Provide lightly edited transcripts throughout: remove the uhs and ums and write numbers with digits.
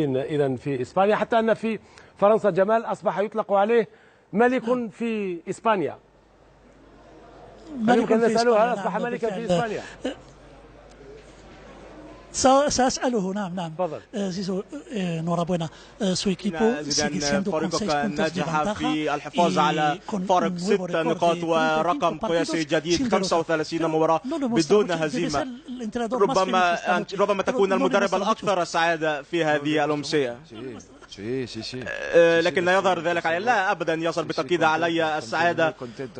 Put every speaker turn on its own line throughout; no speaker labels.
إذا في إسبانيا، حتى أن في فرنسا جمال أصبح يطلق عليه ملك في إسبانيا. يمكن نسأله هل أصبح ملكا في إسبانيا؟
سأسأله. نعم. Zizo, enhorabuena. Su equipo sigue siendo con 6 puntos de ventaja
في الحفاظ على فارق 6 نقاط ورقم قياسي جديد، 35 مباراة بدون هزيمة. ربما تكون المدرب الأكثر سعادة في هذه الأمسية. لكن لا يظهر ذلك علي. لا أبدا يصل بالتأكيد علي السعادة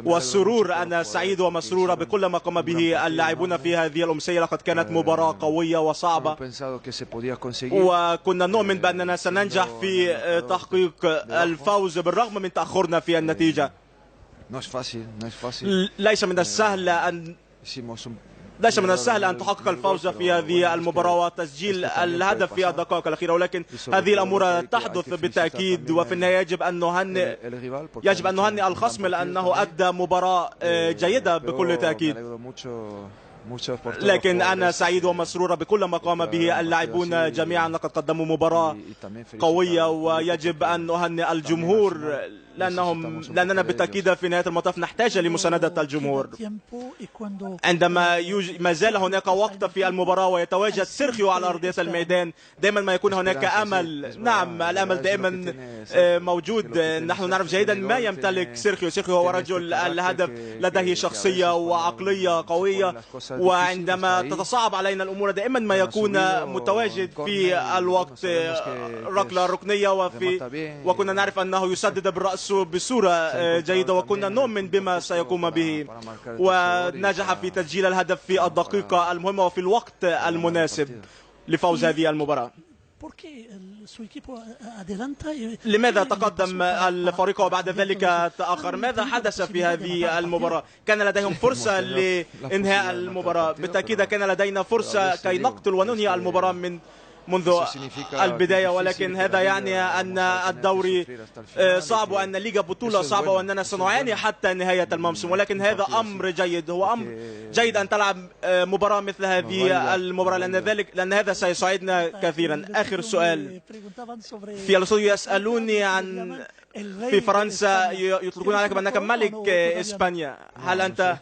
والسرور. أنا سعيد ومسرور بكل ما قام به اللاعبون في هذه الأمسية. لقد كانت مباراة قوية وصعبة، وكنا نؤمن بأننا سننجح في تحقيق الفوز بالرغم من تأخرنا في النتيجة. ليس من السهل أن تحقق الفوز في هذه المباراة وتسجيل الهدف في الدقائق الأخيرة، ولكن هذه الأمور تحدث بالتأكيد. وفي النهاية يجب أن نهنئ الخصم لأنه أدى مباراة جيدة بكل تأكيد. لكن أنا سعيد ومسرور بكل ما قام به اللاعبون جميعا. لقد قدموا مباراة قوية، ويجب أن نهنئ الجمهور لأننا بالتأكيد في نهاية المطاف نحتاج لمساندة الجمهور. عندما ما زال هناك وقت في المباراة ويتواجد سيرخيو على أرضية الميدان، دائما ما يكون هناك أمل. نعم، الأمل دائما موجود. نحن نعرف جيدا ما يمتلك سيرخيو هو رجل الهدف، لديه شخصية وعقلية قوية، وعندما تتصعب علينا الأمور دائما ما يكون متواجد في الوقت ركلة ركنية، وكنا نعرف أنه يسدد بالرأس بصورة جيدة، وكنا نؤمن بما سيقوم به، ونجح في تسجيل الهدف في الدقيقة المهمة وفي الوقت المناسب لفوز هذه المباراة. لماذا تقدم الفريق وبعد ذلك تأخر؟ ماذا حدث في هذه المباراة؟ كان لديهم فرصة لإنهاء المباراة، بالتأكيد كان لدينا فرصة كي نقتل وننهي المباراة منذ البداية، ولكن هذا يعني أن الدوري صعب وأن الليغا بطولة صعبة وأننا سنعاني حتى نهاية الموسم، ولكن هذا أمر جيد. هو أمر جيد أن تلعب مباراة مثل هذه المباراة، لأن هذا سيساعدنا كثيرا. آخر سؤال في الاستوديو يسألوني عن في فرنسا يطلقون عليك بأنك ملك إسبانيا. هل أنت؟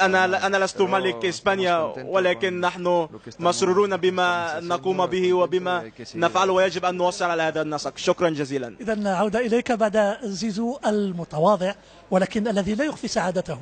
أنا لست ملك إسبانيا، ولكن نحن مسرورون بما نقوم به وبما نفعله، ويجب أن نوصل على هذا النسق. شكرا جزيلا.
إذن عودة إليك بعد زيزو المتواضع ولكن الذي لا يخفي سعادته.